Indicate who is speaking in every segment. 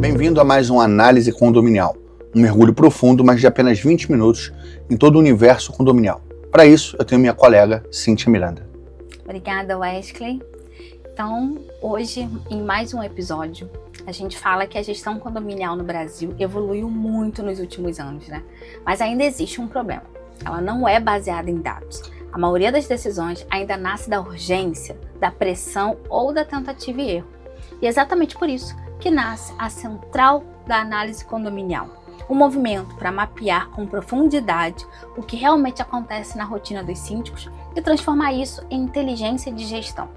Speaker 1: Bem-vindo a mais uma análise condominial, um mergulho profundo, mas de apenas 20 minutos em todo o universo condominial. Para isso, eu tenho minha colega Cíntia Miranda.
Speaker 2: Obrigada, Wesley. Então, hoje, em mais um episódio, a gente fala que a gestão condominial no Brasil evoluiu muito nos últimos anos, né? Mas ainda existe um problema. Ela não é baseada em dados. A maioria das decisões ainda nasce da urgência, da pressão ou da tentativa e erro. E é exatamente por isso que nasce a Central da Análise Condominial, um movimento para mapear com profundidade o que realmente acontece na rotina dos síndicos e transformar isso em inteligência de gestão.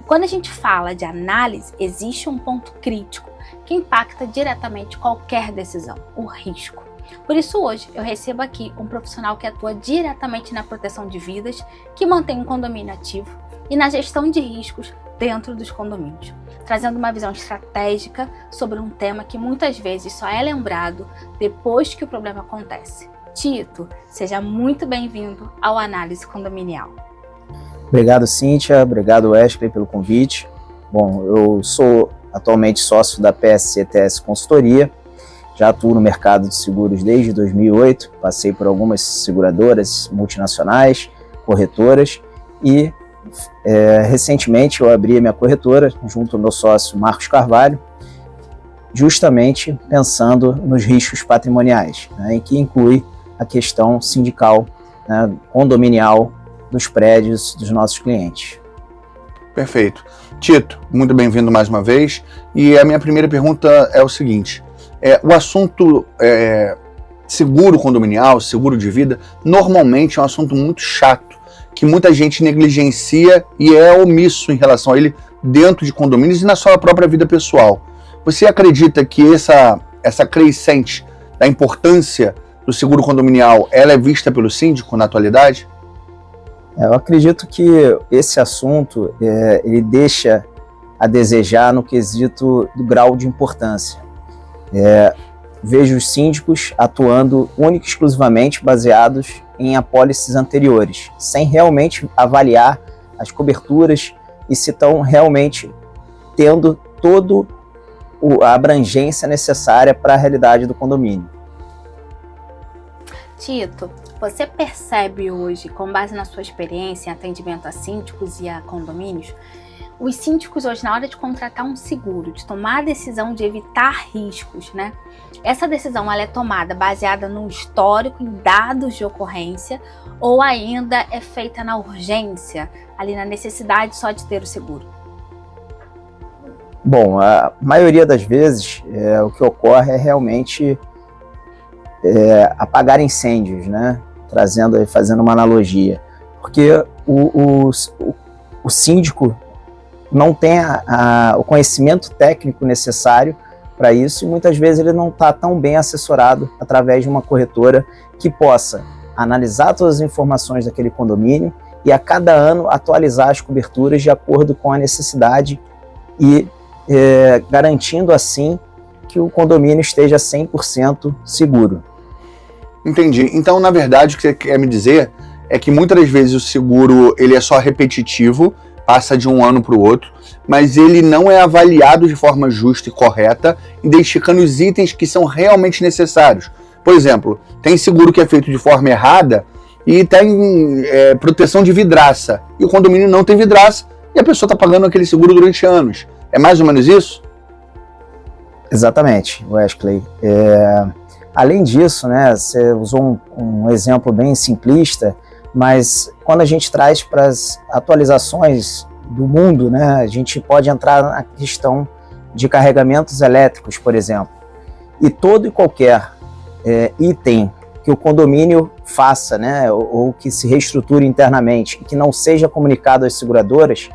Speaker 2: E quando a gente fala de análise, existe um ponto crítico que impacta diretamente qualquer decisão, o risco. Por isso hoje eu recebo aqui um profissional que atua diretamente na proteção de vidas, que mantém um condomínio ativo e na gestão de riscos dentro dos condomínios, trazendo uma visão estratégica sobre um tema que muitas vezes só é lembrado depois que o problema acontece. Tito, seja muito bem-vindo ao Análise Condominial.
Speaker 3: Obrigado, Cíntia. Obrigado, Wesley, pelo convite. Bom, eu sou atualmente sócio da PSCTS Consultoria. Já atuo no mercado de seguros desde 2008. Passei por algumas seguradoras multinacionais, corretoras e recentemente eu abri a minha corretora junto ao meu sócio Marcos Carvalho, justamente pensando nos riscos patrimoniais, né, que inclui a questão sindical, né, condominial dos prédios dos nossos clientes.
Speaker 1: Perfeito. Tito, muito bem-vindo mais uma vez. E a minha primeira pergunta é o seguinte: o assunto seguro condominial, seguro de vida, normalmente é um assunto muito chato, que muita gente negligencia e é omisso em relação a ele dentro de condomínios e na sua própria vida pessoal. Você acredita que essa crescente da importância do seguro condominial, ela é vista pelo síndico na atualidade?
Speaker 3: Eu acredito que esse assunto ele deixa a desejar no quesito do grau de importância. Vejo os síndicos atuando única e exclusivamente baseados em apólices anteriores, sem realmente avaliar as coberturas e se estão realmente tendo toda a abrangência necessária para a realidade do condomínio.
Speaker 2: Tito, você percebe hoje, com base na sua experiência em atendimento a síndicos e a condomínios, os síndicos hoje, na hora de contratar um seguro, de tomar a decisão de evitar riscos, né? Essa decisão ela é tomada baseada no histórico, em dados de ocorrência, ou ainda é feita na urgência, ali na necessidade só de ter o seguro?
Speaker 3: Bom, a maioria das vezes o que ocorre é realmente apagar incêndios, né? Fazendo uma analogia, porque o síndico não tem o conhecimento técnico necessário para isso e muitas vezes ele não está tão bem assessorado através de uma corretora que possa analisar todas as informações daquele condomínio e a cada ano atualizar as coberturas de acordo com a necessidade e garantindo assim que o condomínio esteja 100% seguro.
Speaker 1: Entendi. Então, na verdade, o que você quer me dizer é que muitas das vezes o seguro ele é só repetitivo, passa de um ano para o outro, mas ele não é avaliado de forma justa e correta, identificando os itens que são realmente necessários. Por exemplo, tem seguro que é feito de forma errada e tem proteção de vidraça, e o condomínio não tem vidraça, e a pessoa está pagando aquele seguro durante anos. É mais ou menos isso?
Speaker 3: Exatamente, Wesley. Além disso, né, você usou um exemplo bem simplista, mas quando a gente traz para as atualizações do mundo, né, a gente pode entrar na questão de carregamentos elétricos, por exemplo. E todo e qualquer item que o condomínio faça, né, ou que se reestruture internamente e que não seja comunicado às seguradoras,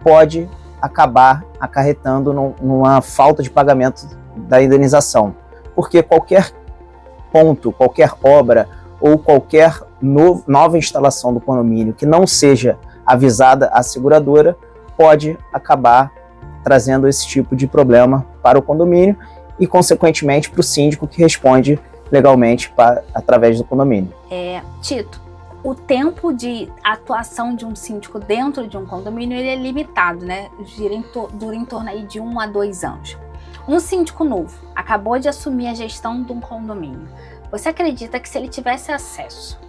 Speaker 3: pode acabar acarretando numa falta de pagamento da indenização. Porque qualquer ponto, qualquer obra ou qualquer nova instalação do condomínio que não seja avisada à seguradora pode acabar trazendo esse tipo de problema para o condomínio e, consequentemente, para o síndico que responde legalmente através do condomínio.
Speaker 2: Tito, o tempo de atuação de um síndico dentro de um condomínio ele é limitado, né? Dura em torno aí de 1 a 2 anos. Um síndico novo acabou de assumir a gestão de um condomínio. Você acredita que se ele tivesse acesso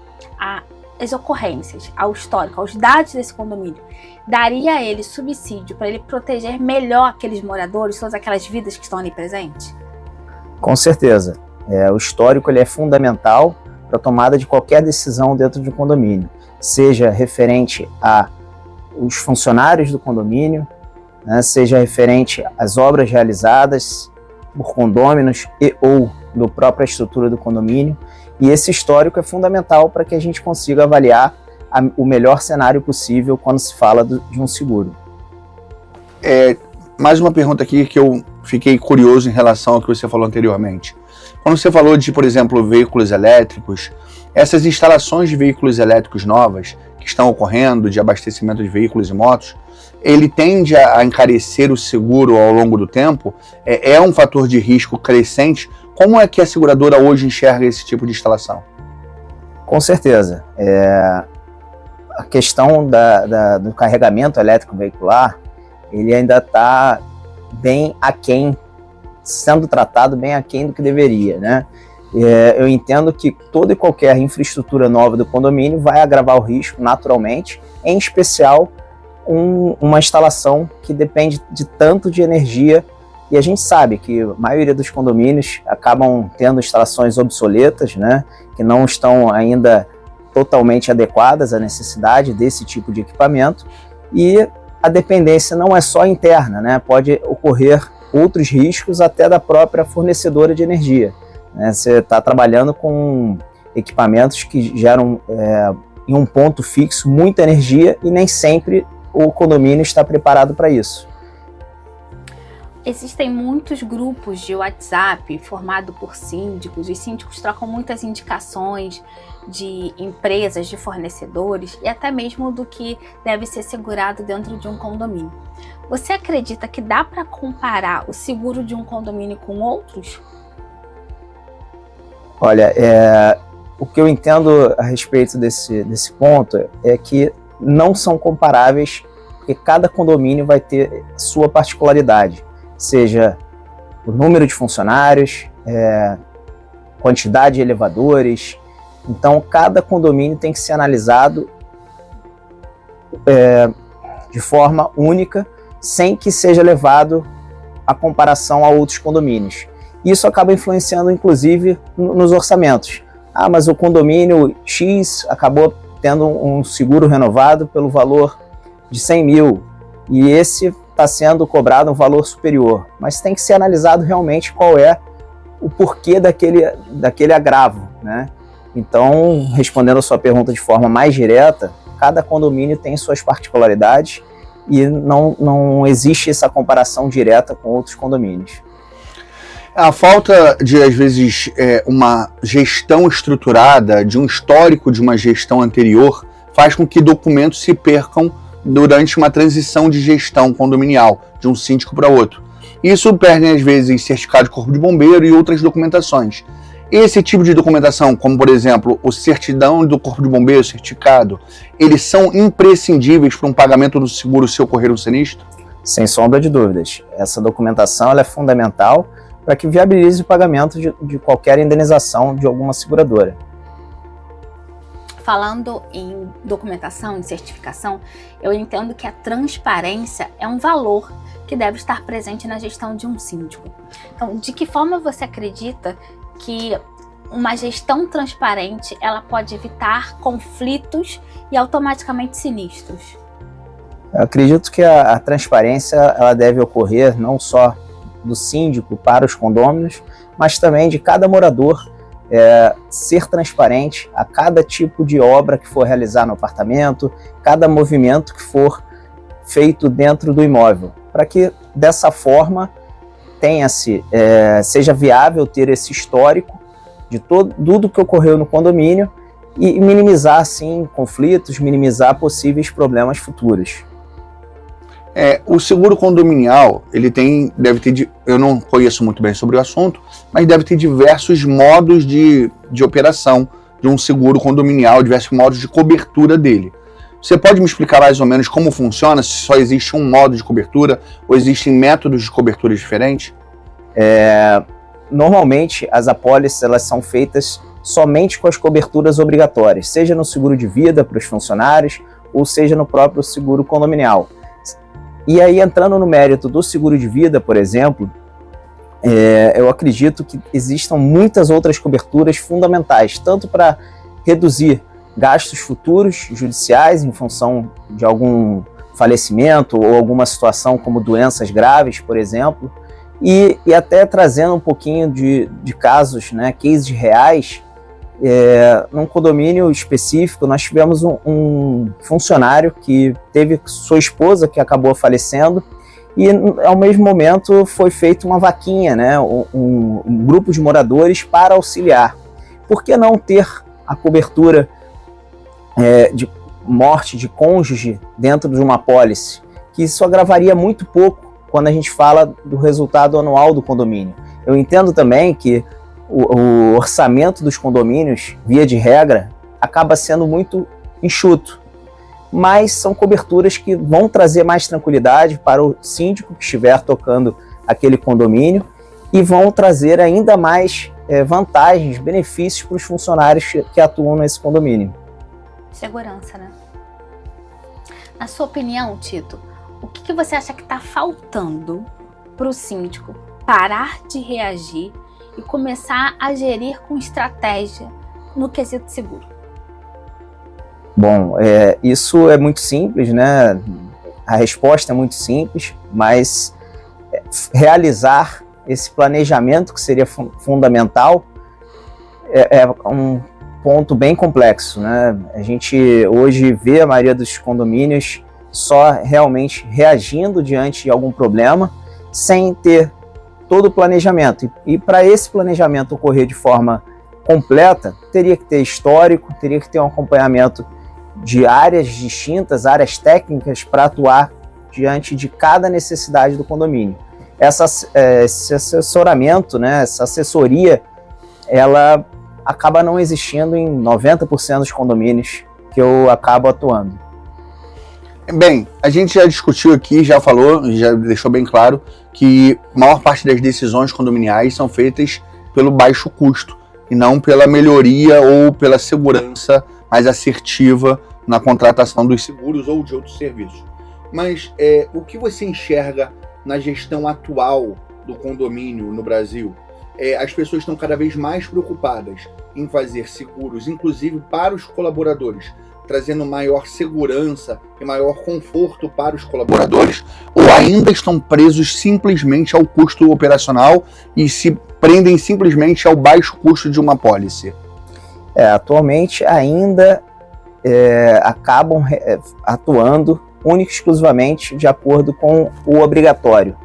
Speaker 2: às ocorrências, ao histórico, aos dados desse condomínio, daria a ele subsídio para ele proteger melhor aqueles moradores, todas aquelas vidas que estão ali presentes?
Speaker 3: Com certeza. O histórico ele é fundamental para a tomada de qualquer decisão dentro de um condomínio, seja referente aos funcionários do condomínio, né, seja referente às obras realizadas por condôminos ou da própria estrutura do condomínio. E esse histórico é fundamental para que a gente consiga avaliar o melhor cenário possível quando se fala de um seguro.
Speaker 1: Mais uma pergunta aqui que eu fiquei curioso em relação ao que você falou anteriormente. Quando você falou de, por exemplo, veículos elétricos, essas instalações de veículos elétricos novas que estão ocorrendo, de abastecimento de veículos e motos, ele tende a encarecer o seguro ao longo do tempo? É um fator de risco crescente? Como é que a seguradora hoje enxerga esse tipo de instalação?
Speaker 3: Com certeza. A questão do carregamento elétrico veicular, ele ainda está bem aquém, sendo tratado bem aquém do que deveria, né? Eu entendo que toda e qualquer infraestrutura nova do condomínio vai agravar o risco naturalmente, em especial uma instalação que depende de tanto de energia, e a gente sabe que a maioria dos condomínios acabam tendo instalações obsoletas, né, que não estão ainda totalmente adequadas à necessidade desse tipo de equipamento, e a dependência não é só interna, né, pode ocorrer outros riscos até da própria fornecedora de energia. Você está trabalhando com equipamentos que geram em um ponto fixo muita energia e nem sempre o condomínio está preparado para isso.
Speaker 2: Existem muitos grupos de WhatsApp formados por síndicos. Os síndicos trocam muitas indicações de empresas, de fornecedores e até mesmo do que deve ser segurado dentro de um condomínio. Você acredita que dá para comparar o seguro de um condomínio com outros?
Speaker 3: Olha, o que eu entendo a respeito desse ponto é que não são comparáveis, porque cada condomínio vai ter sua particularidade, seja o número de funcionários, quantidade de elevadores. Então, cada condomínio tem que ser analisado de forma única, sem que seja levado a comparação a outros condomínios. Isso acaba influenciando, inclusive, nos orçamentos. Mas o condomínio X acabou tendo um seguro renovado pelo valor de 100 mil e esse está sendo cobrado um valor superior. Mas tem que ser analisado realmente qual é o porquê daquele agravo, né? Então, respondendo a sua pergunta de forma mais direta, cada condomínio tem suas particularidades e não existe essa comparação direta com outros condomínios.
Speaker 1: A falta de, às vezes, uma gestão estruturada, de um histórico de uma gestão anterior, faz com que documentos se percam durante uma transição de gestão condominial, de um síndico para outro. Isso perde, às vezes, certificado de corpo de bombeiro e outras documentações. Esse tipo de documentação, como, por exemplo, o certidão do corpo de bombeiro, certificado, eles são imprescindíveis para um pagamento do seguro se ocorrer um sinistro?
Speaker 3: Sem sombra de dúvidas. Essa documentação ela é fundamental para que viabilize o pagamento de qualquer indenização de alguma seguradora.
Speaker 2: Falando em documentação, em certificação, eu entendo que a transparência é um valor que deve estar presente na gestão de um síndico. Então, de que forma você acredita que uma gestão transparente ela pode evitar conflitos e automaticamente sinistros?
Speaker 3: Eu acredito que a transparência ela deve ocorrer não só do síndico para os condôminos, mas também de cada morador ser transparente a cada tipo de obra que for realizar no apartamento, cada movimento que for feito dentro do imóvel, para que dessa forma seja viável ter esse histórico de tudo que ocorreu no condomínio e minimizar assim conflitos, minimizar possíveis problemas futuros.
Speaker 1: O seguro condominial, deve ter, eu não conheço muito bem sobre o assunto, mas deve ter diversos modos de operação de um seguro condominial, diversos modos de cobertura dele. Você pode me explicar mais ou menos como funciona, se só existe um modo de cobertura ou existem métodos de cobertura diferentes?
Speaker 3: Normalmente, as apólices elas são feitas somente com as coberturas obrigatórias, seja no seguro de vida para os funcionários, ou seja no próprio seguro condominial. E aí, entrando no mérito do seguro de vida, por exemplo, eu acredito que existam muitas outras coberturas fundamentais, tanto para reduzir gastos futuros judiciais em função de algum falecimento ou alguma situação como doenças graves, por exemplo, e até trazendo um pouquinho de casos, né, cases reais. Num condomínio específico, nós tivemos um funcionário que teve sua esposa que acabou falecendo e, ao mesmo momento, foi feita uma vaquinha, né, um grupo de moradores para auxiliar. Por que não ter a cobertura de morte de cônjuge dentro de uma apólice? Que isso agravaria muito pouco quando a gente fala do resultado anual do condomínio. Eu entendo também que o orçamento dos condomínios, via de regra, acaba sendo muito enxuto, mas são coberturas que vão trazer mais tranquilidade para o síndico que estiver tocando aquele condomínio e vão trazer ainda mais vantagens, benefícios para os funcionários que atuam nesse condomínio.
Speaker 2: Segurança, né? Na sua opinião, Tito, o que você acha que está faltando para o síndico parar de reagir e começar a gerir com estratégia no quesito seguro?
Speaker 3: Bom, isso é muito simples, né? A resposta é muito simples, mas realizar esse planejamento, que seria fundamental, é um ponto bem complexo, né? A gente hoje vê a maioria dos condomínios só realmente reagindo diante de algum problema, sem ter todo o planejamento. E para esse planejamento ocorrer de forma completa, teria que ter histórico, teria que ter um acompanhamento de áreas distintas, áreas técnicas, para atuar diante de cada necessidade do condomínio. Esse assessoramento, né, essa assessoria, ela acaba não existindo em 90% dos condomínios que eu acabo atuando.
Speaker 1: Bem, a gente já discutiu aqui, já falou, já deixou bem claro que a maior parte das decisões condominiais são feitas pelo baixo custo e não pela melhoria ou pela segurança mais assertiva na contratação dos seguros ou de outros serviços. Mas o que você enxerga na gestão atual do condomínio no Brasil? As pessoas estão cada vez mais preocupadas em fazer seguros, inclusive para os colaboradores, trazendo maior segurança e maior conforto para os colaboradores, ou ainda estão presos simplesmente ao custo operacional e se prendem simplesmente ao baixo custo de uma apólice?
Speaker 3: Atualmente ainda acabam atuando única e exclusivamente de acordo com o obrigatório,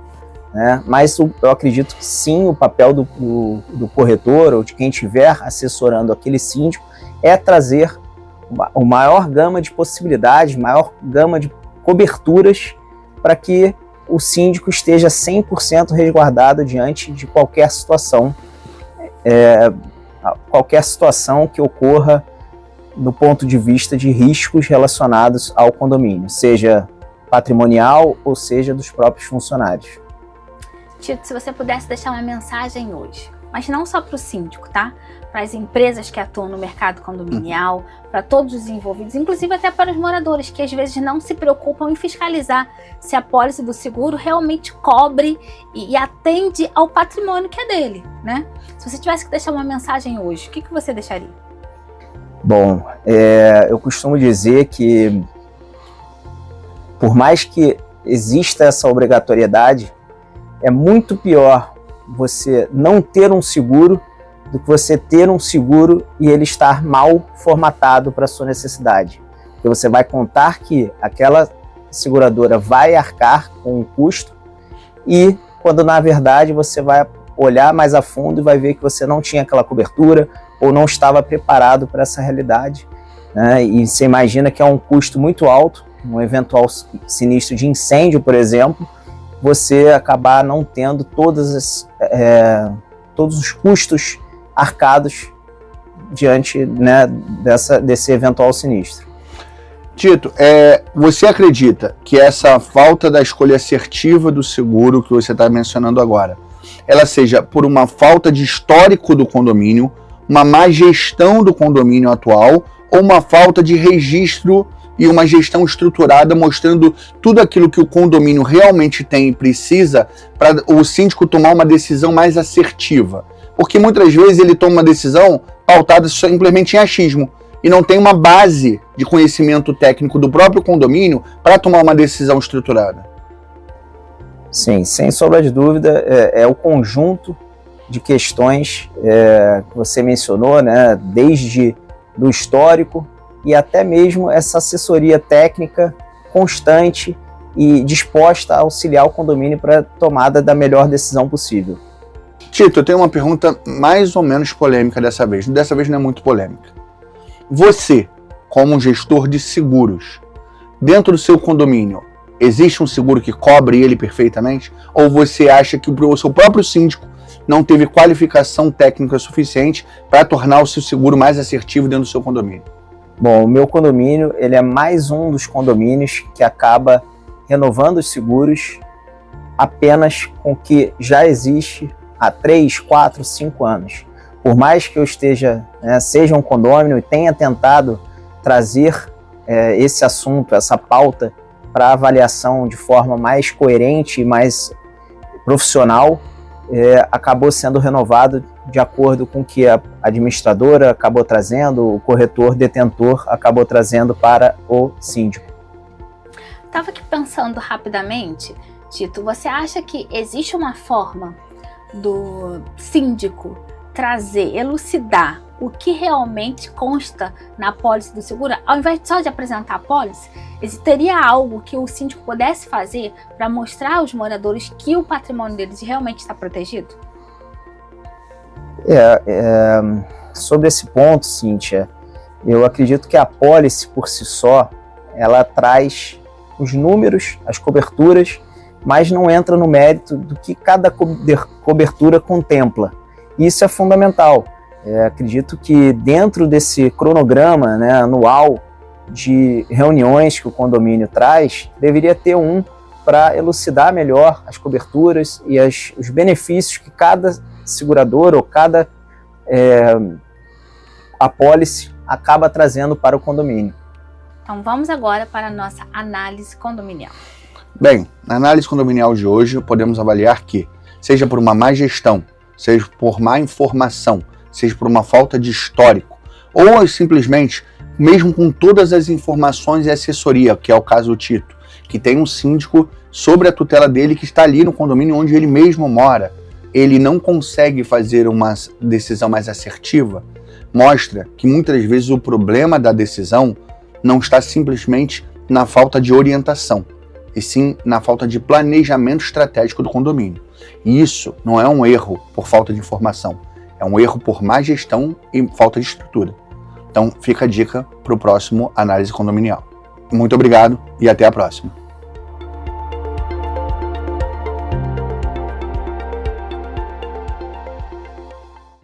Speaker 3: né? Mas eu acredito que sim, o papel do corretor ou de quem estiver assessorando aquele síndico é trazer o maior gama de possibilidades, maior gama de coberturas para que o síndico esteja 100% resguardado diante de qualquer situação que ocorra do ponto de vista de riscos relacionados ao condomínio, seja patrimonial ou seja dos próprios funcionários.
Speaker 2: Tito, se você pudesse deixar uma mensagem hoje, mas não só para o síndico, tá? Para as empresas que atuam no mercado condominial, para todos os envolvidos, inclusive até para os moradores, que às vezes não se preocupam em fiscalizar se a pólice do seguro realmente cobre e atende ao patrimônio que é dele, né? Se você tivesse que deixar uma mensagem hoje, o que você deixaria?
Speaker 3: Bom, eu costumo dizer que, por mais que exista essa obrigatoriedade, é muito pior você não ter um seguro do que você ter um seguro e ele estar mal formatado para a sua necessidade. Porque você vai contar que aquela seguradora vai arcar com um custo e quando na verdade você vai olhar mais a fundo e vai ver que você não tinha aquela cobertura ou não estava preparado para essa realidade, né? E você imagina que é um custo muito alto, um eventual sinistro de incêndio, por exemplo, você acabar não tendo todos os custos arcados diante, né, desse eventual sinistro.
Speaker 1: Tito, você acredita que essa falta da escolha assertiva do seguro que você está mencionando agora ela seja por uma falta de histórico do condomínio, uma má gestão do condomínio atual ou uma falta de registro e uma gestão estruturada mostrando tudo aquilo que o condomínio realmente tem e precisa para o síndico tomar uma decisão mais assertiva. Porque muitas vezes ele toma uma decisão pautada simplesmente em achismo e não tem uma base de conhecimento técnico do próprio condomínio para tomar uma decisão estruturada.
Speaker 3: Sim, sem sombra de dúvida, é o conjunto de questões que você mencionou, né, desde do histórico e até mesmo essa assessoria técnica constante e disposta a auxiliar o condomínio para a tomada da melhor decisão possível.
Speaker 1: Tito, eu tenho uma pergunta mais ou menos polêmica dessa vez. Dessa vez não é muito polêmica. Você, como um gestor de seguros, dentro do seu condomínio, existe um seguro que cobre ele perfeitamente? Ou você acha que o seu próprio síndico não teve qualificação técnica suficiente para tornar o seu seguro mais assertivo dentro do seu condomínio?
Speaker 3: Bom, o meu condomínio ele é mais um dos condomínios que acaba renovando os seguros apenas com o que já existe há 3, 4, 5 anos. Por mais que eu esteja, seja um condômino e tenha tentado trazer esse assunto, essa pauta para avaliação de forma mais coerente e mais profissional, acabou sendo renovado de acordo com o que a administradora acabou trazendo, o corretor detentor acabou trazendo para o síndico.
Speaker 2: Estava aqui pensando rapidamente, Tito, você acha que existe uma forma do síndico trazer, elucidar o que realmente consta na apólice do seguro? Ao invés só de apresentar a apólice, teria algo que o síndico pudesse fazer para mostrar aos moradores que o patrimônio deles realmente está protegido?
Speaker 3: Sobre esse ponto, Cíntia, eu acredito que a apólice por si só, ela traz os números, as coberturas, mas não entra no mérito do que cada cobertura contempla. Isso é fundamental. Acredito que dentro desse cronograma, anual de reuniões que o condomínio traz, deveria ter um para elucidar melhor as coberturas e os benefícios que cada seguradora ou cada apólice acaba trazendo para o condomínio.
Speaker 2: Então vamos agora para a nossa análise condominial.
Speaker 1: Bem, na análise condominial de hoje, podemos avaliar que, seja por uma má gestão, seja por má informação, seja por uma falta de histórico, ou simplesmente, mesmo com todas as informações e assessoria, que é o caso do Tito, que tem um síndico sobre a tutela dele que está ali no condomínio onde ele mesmo mora, ele não consegue fazer uma decisão mais assertiva, mostra que muitas vezes o problema da decisão não está simplesmente na falta de orientação, e sim na falta de planejamento estratégico do condomínio. E isso não é um erro por falta de informação, é um erro por má gestão e falta de estrutura. Então fica a dica para o próximo análise condominial. Muito obrigado e até a próxima.